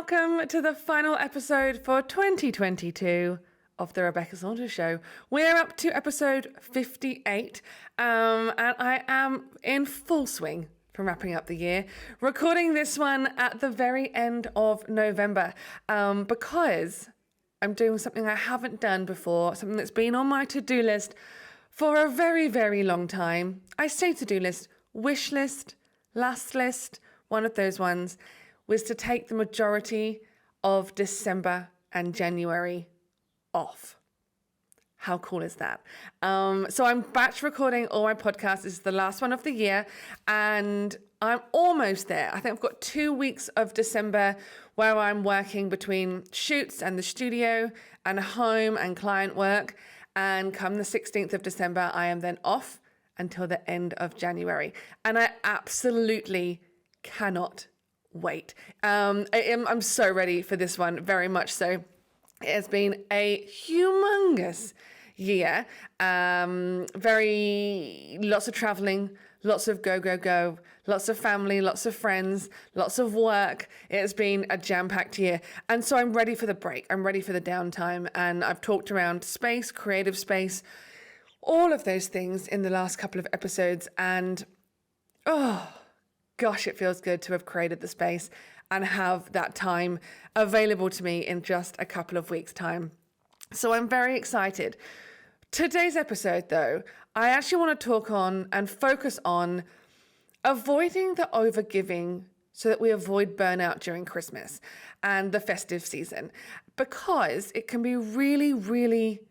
welcome to the final episode for 2022 of the Rebecca Saunders Show. We're up to episode 58, and I am in full swing from wrapping up the year, recording this one at the very end of November, because I'm doing something I haven't done before, something that's been on my to-do list for a very, very long time. I say to-do list, wish list, last list, one of those ones, was to take the majority of December and January off. How cool is that? So I'm batch recording all my podcasts. This is the last one of the year, and I'm almost there. I think I've got 2 weeks of December where I'm working between shoots and the studio and home and client work. And come the 16th of December, I am then off until the end of January. And I absolutely cannot wait. I'm so ready for this one, very much so. It has been a humongous year. Lots of traveling, lots of go, lots of family, lots of friends, lots of work. It's been a jam-packed year. And so I'm ready for the break. I'm ready for the downtime. And I've talked around space, creative space, all of those things in the last couple of episodes. And oh, gosh, it feels good to have created the space and have that time available to me in just a couple of weeks' time. So I'm very excited. Today's episode, though, I actually want to talk on and focus on avoiding the overgiving so that we avoid burnout during Christmas and the festive season, because it can be really, really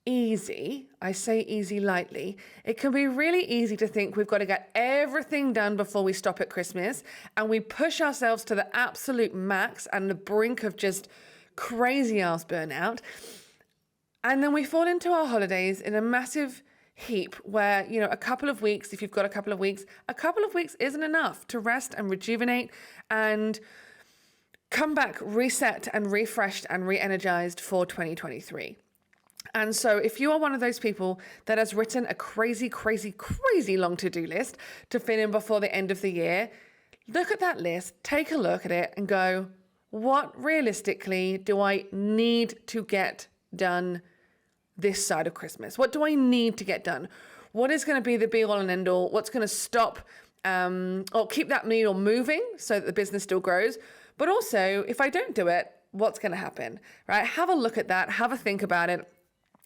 easy. I say easy lightly. It can be really easy to think we've got to get everything done before we stop at Christmas, and we push ourselves to the absolute max and the brink of just crazy ass burnout. And then we fall into our holidays in a massive heap where, a couple of weeks, if you've got a couple of weeks isn't enough to rest and rejuvenate and come back reset and refreshed and re-energized for 2023. And so if you are one of those people that has written a crazy, crazy, crazy long to-do list to fit in before the end of the year, look at that list, take a look at it and go, what realistically do I need to get done this side of Christmas? What do I need to get done? What is going to be the be all and end all? What's going to stop or keep that needle moving so that the business still grows? But also, if I don't do it, what's going to happen, right? Have a look at that, have a think about it,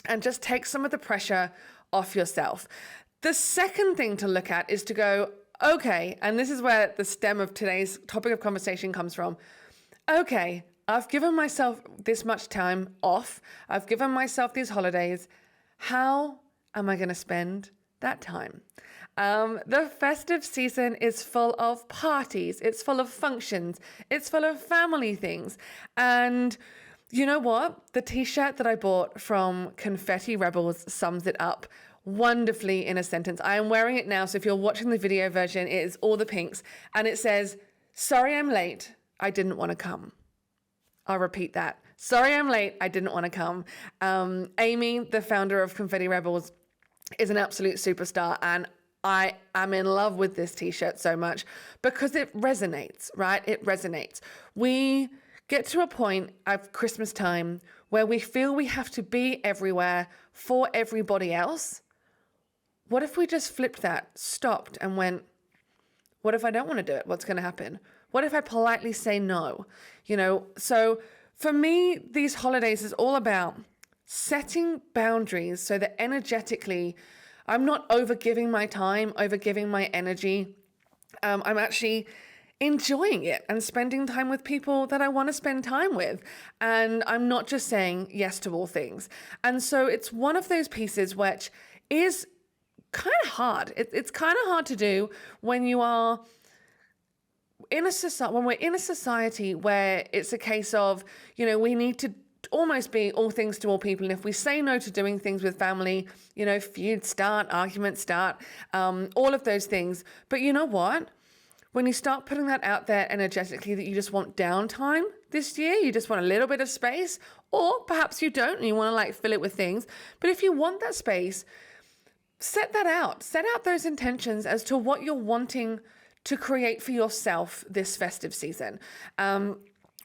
and just take some of the pressure off yourself. The second thing to look at is to go, okay, and this is where the stem of today's topic of conversation comes from. Okay, I've given myself this much time off. I've given myself these holidays. How am I going to spend that time? The festive season is full of parties. It's full of functions. It's full of family things. And you know what? The t-shirt that I bought from Confetti Rebels sums it up wonderfully in a sentence. I am wearing it now, so if you're watching the video version, it is all the pinks. And it says, "Sorry I'm late, I didn't want to come." I'll repeat that. Sorry I'm late, I didn't want to come. Amy, the founder of Confetti Rebels, is an absolute superstar, and I am in love with this t-shirt so much because it resonates, right? It resonates. We get to a point of Christmas time where we feel we have to be everywhere for everybody else. What if we just flipped that, stopped and went, what if I don't want to do it? What's going to happen? What if I politely say no? So for me, these holidays is all about setting boundaries so that energetically I'm not overgiving my time, overgiving my energy. I'm actually enjoying it and spending time with people that I want to spend time with. And I'm not just saying yes to all things. And so it's one of those pieces which is kind of hard. It's kind of hard to do when you are in a society, when we're in a society where it's a case of, we need to almost be all things to all people. And if we say no to doing things with family, feuds start, arguments start, all of those things. But you know what? When you start putting that out there energetically that you just want downtime this year, you just want a little bit of space, or perhaps you don't and you want to fill it with things. But if you want that space, set that out. Set out those intentions as to what you're wanting to create for yourself this festive season.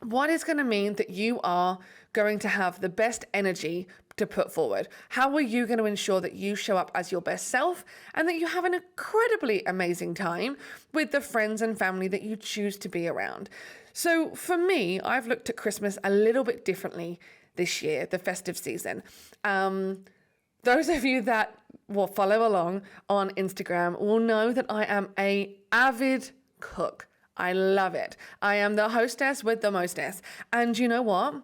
What is going to mean that you are going to have the best energy to put forward? How are you going to ensure that you show up as your best self and that you have an incredibly amazing time with the friends and family that you choose to be around? So for me, I've looked at Christmas a little bit differently this year, the festive season. Those of you that will follow along on Instagram will know that I am an avid cook. I love it. I am the hostess with the mostess. And you know what?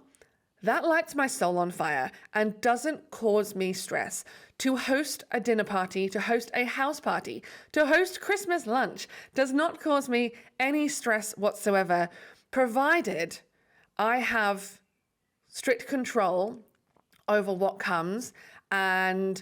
That lights my soul on fire and doesn't cause me stress. To host a dinner party, to host a house party, to host Christmas lunch does not cause me any stress whatsoever, provided I have strict control over what comes and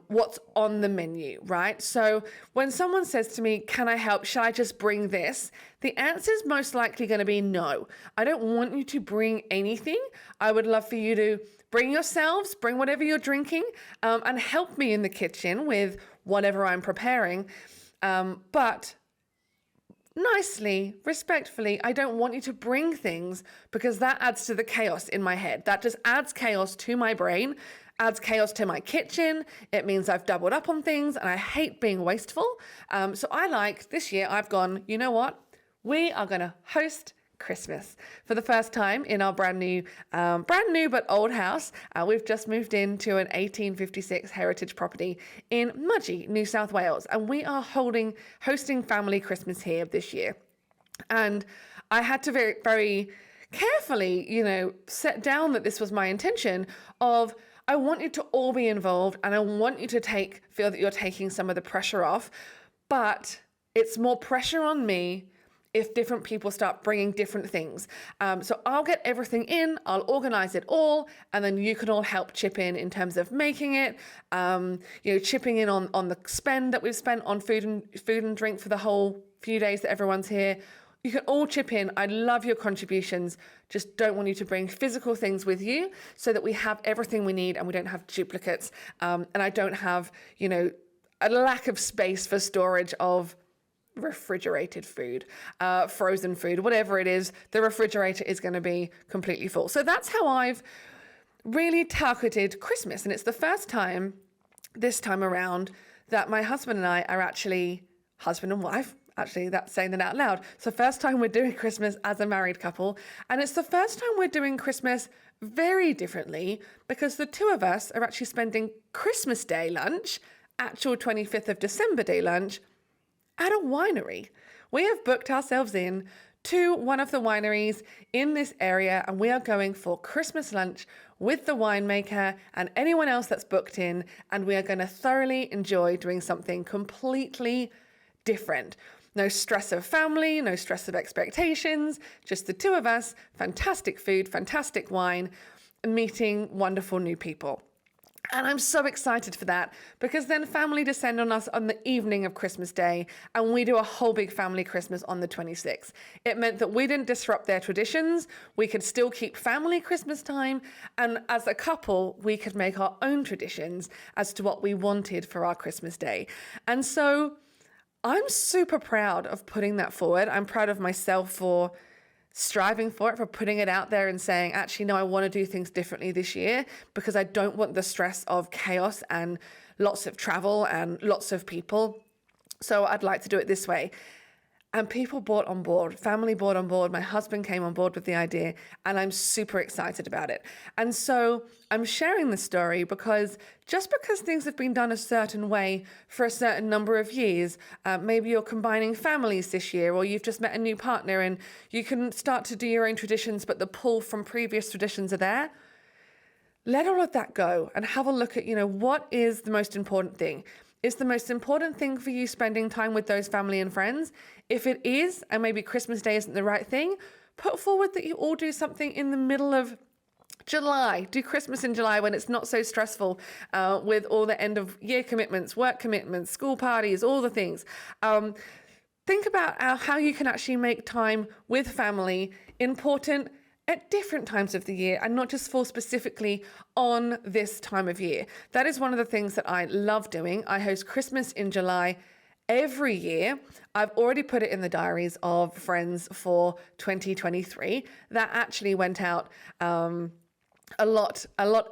what's on the menu, right? So when someone says to me, can I help? Should I just bring this? The answer is most likely going to be no. I don't want you to bring anything. I would love for you to bring yourselves, bring whatever you're drinking, and help me in the kitchen with whatever I'm preparing. But nicely, respectfully, I don't want you to bring things because that adds to the chaos in my head. That just adds chaos to my brain, adds chaos to my kitchen. It means I've doubled up on things and I hate being wasteful. So this year I've gone, you know what? We are going to host Christmas for the first time in our brand new but old house. We've just moved into an 1856 heritage property in Mudgee, New South Wales, and we are hosting family Christmas here this year. And I had to very, very carefully, set down that this was my intention of I want you to all be involved and I want you to feel that you're taking some of the pressure off, but it's more pressure on me if different people start bringing different things. So I'll get everything in, I'll organize it all, and then you can all help chip in terms of making it, chipping in on the spend that we've spent on food and drink for the whole few days that everyone's here. You can all chip in. I love your contributions. Just don't want you to bring physical things with you so that we have everything we need and we don't have duplicates. And I don't have, a lack of space for storage of refrigerated food, frozen food, whatever it is, the refrigerator is going to be completely full. So that's how I've really targeted Christmas. And it's the first time this time around that my husband and I are actually husband and wife. Actually, that's saying that out loud. It's the first time we're doing Christmas as a married couple. And it's the first time we're doing Christmas very differently because the two of us are actually spending Christmas Day lunch, actual 25th of December day lunch, at a winery. We have booked ourselves in to one of the wineries in this area and we are going for Christmas lunch with the winemaker and anyone else that's booked in, and we are going to thoroughly enjoy doing something completely different. No stress of family, no stress of expectations, just the two of us, fantastic food, fantastic wine, and meeting wonderful new people. And I'm so excited for that because then family descend on us on the evening of Christmas Day and we do a whole big family Christmas on the 26th. It meant that we didn't disrupt their traditions. We could still keep family Christmas time. And as a couple, we could make our own traditions as to what we wanted for our Christmas Day. And so I'm super proud of putting that forward. I'm proud of myself for striving for it, for putting it out there and saying, actually, no, I want to do things differently this year because I don't want the stress of chaos and lots of travel and lots of people. So I'd like to do it this way. And people bought on board, family bought on board, my husband came on board with the idea, and I'm super excited about it. And so I'm sharing this story because just because things have been done a certain way for a certain number of years, maybe you're combining families this year, or you've just met a new partner and you can start to do your own traditions, but the pull from previous traditions are there. Let all of that go and have a look at, what is the most important thing? Is the most important thing for you spending time with those family and friends? If it is, and maybe Christmas Day isn't the right thing, put forward that you all do something in the middle of July. Do Christmas in July when it's not so stressful with all the end of year commitments, work commitments, school parties, all the things. Think about how you can actually make time with family important at different times of the year and not just fall specifically on this time of year. That is one of the things that I love doing. I host Christmas in July every year, I've already put it in the diaries of friends for 2023. That actually went out a lot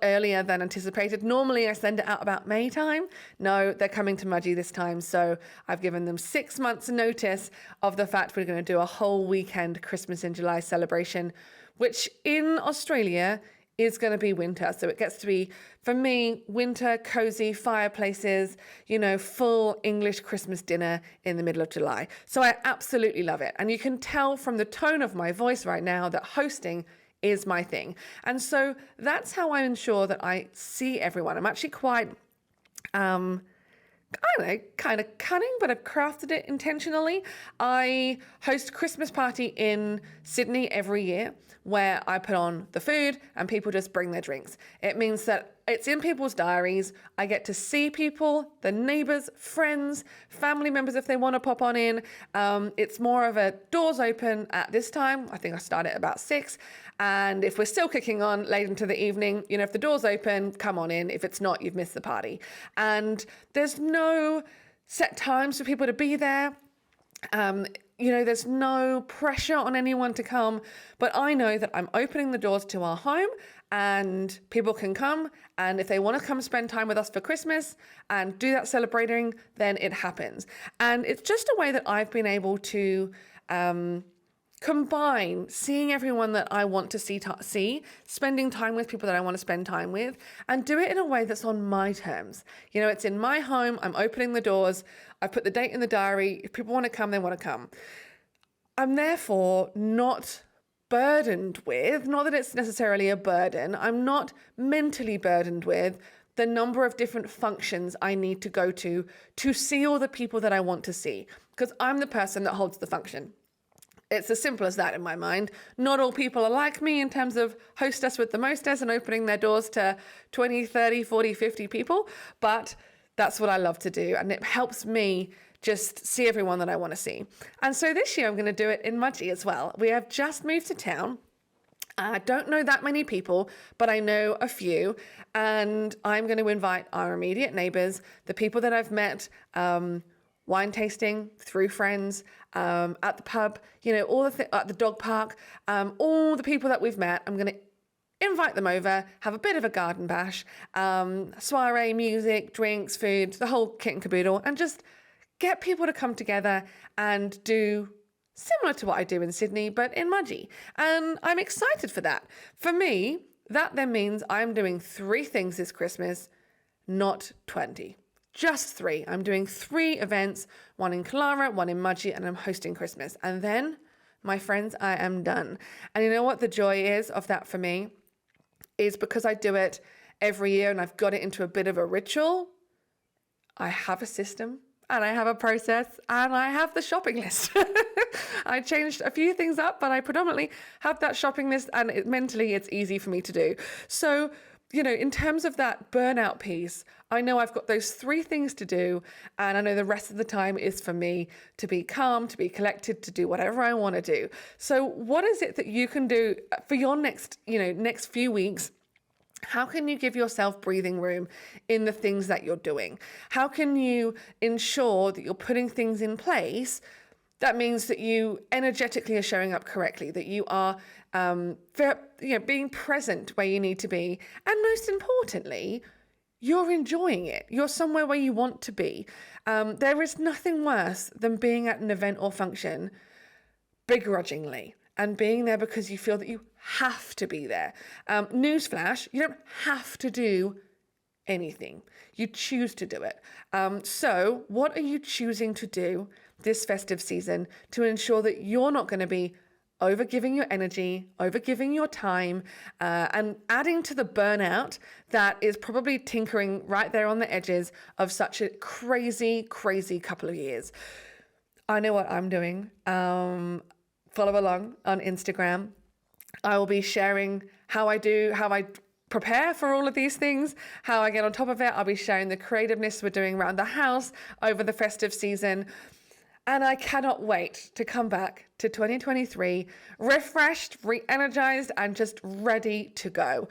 earlier than anticipated. Normally I send it out about May time. No, they're coming to Mudgee this time. So I've given them 6 months notice of the fact we're going to do a whole weekend Christmas in July celebration, which in Australia is going to be winter. So it gets to be, for me, winter, cozy fireplaces, full English Christmas dinner in the middle of July. So I absolutely love it. And you can tell from the tone of my voice right now that hosting is my thing. And so that's how I ensure that I see everyone. I'm actually quite, I don't know, kind of cunning, but I've crafted it intentionally. I host a Christmas party in Sydney every year where I put on the food and people just bring their drinks. It means that it's in people's diaries. I get to see people, the neighbors, friends, family members if they want to pop on in. It's more of a doors open at this time. I think I start at about 6. And if we're still kicking on late into the evening, if the door's open, come on in. If it's not, you've missed the party. And there's no set times for people to be there. There's no pressure on anyone to come, but I know that I'm opening the doors to our home and people can come. And if they want to come spend time with us for Christmas and do that celebrating, then it happens. And it's just a way that I've been able to combine seeing everyone that I want to see, spending time with people that I want to spend time with, and do it in a way that's on my terms. It's in my home. I'm opening the doors. I've put the date in the diary. If people want to come, they want to come. I'm therefore not burdened with, not that it's necessarily a burden, I'm not mentally burdened with the number of different functions I need to go to see all the people that I want to see, because I'm the person that holds the function. It's as simple as that in my mind. Not all people are like me in terms of hostess with the mostess and opening their doors to 20, 30, 40, 50 people, but that's what I love to do. And it helps me just see everyone that I want to see. And so this year I'm going to do it in Mudgee as well. We have just moved to town. I don't know that many people, but I know a few. And I'm going to invite our immediate neighbors, the people that I've met, wine tasting through friends, at the pub, at the dog park, all the people that we've met. I'm going to invite them over, have a bit of a garden bash, soiree, music, drinks, food, the whole kit and caboodle, and just get people to come together and do similar to what I do in Sydney, but in Mudgee. And I'm excited for that. For me, that then means I'm doing 3 things this Christmas, not 20. Just 3. I'm doing 3 events, 1 in Clara, 1 in Mudgee, and I'm hosting Christmas. And then, my friends, I am done. And you know what the joy is of that for me? Is because I do it every year and I've got it into a bit of a ritual. I have a system and I have a process and I have the shopping list. I changed a few things up, but I predominantly have that shopping list, and mentally it's easy for me to do. So, in terms of that burnout piece, I know I've got those 3 things to do, and I know the rest of the time is for me to be calm, to be collected, to do whatever I want to do. So what is it that you can do for your next few weeks? How can you give yourself breathing room in the things that you're doing? How can you ensure that you're putting things in place that means that you energetically are showing up correctly, that you are being present where you need to be, and most importantly, you're enjoying it. You're somewhere where you want to be. There is nothing worse than being at an event or function begrudgingly and being there because you feel that you have to be there. Newsflash, you don't have to do anything. You choose to do it. So what are you choosing to do this festive season to ensure that you're not going to be overgiving your energy, overgiving your time, and adding to the burnout that is probably tinkering right there on the edges of such a crazy, crazy couple of years? I know what I'm doing. Follow along on Instagram. I will be sharing how I prepare for all of these things, how I get on top of it. I'll be sharing the creativeness we're doing around the house over the festive season. And I cannot wait to come back to 2023, refreshed, re-energized, and just ready to go.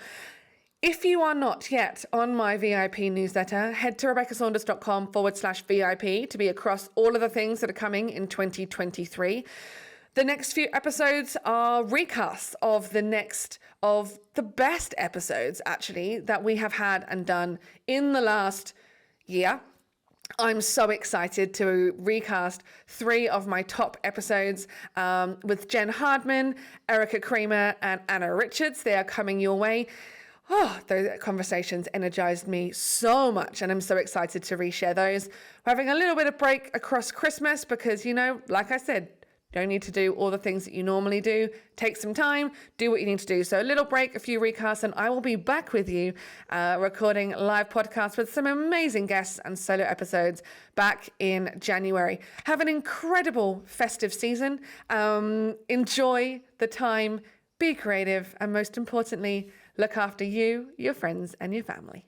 If you are not yet on my VIP newsletter, head to rebeccasaunders.com/VIP to be across all of the things that are coming in 2023. The next few episodes are recasts of the best episodes, actually, that we have had and done in the last year. I'm so excited to recast 3 of my top episodes with Jen Hardman, Erica Kramer, and Anna Richards. They are coming your way. Oh, those conversations energized me so much, and I'm so excited to reshare those. We're having a little bit of break across Christmas because, like I said, don't need to do all the things that you normally do. Take some time, do what you need to do. So a little break, a few recasts, and I will be back with you recording live podcasts with some amazing guests and solo episodes back in January. Have an incredible festive season. Enjoy the time, be creative, and most importantly, look after you, your friends, and your family.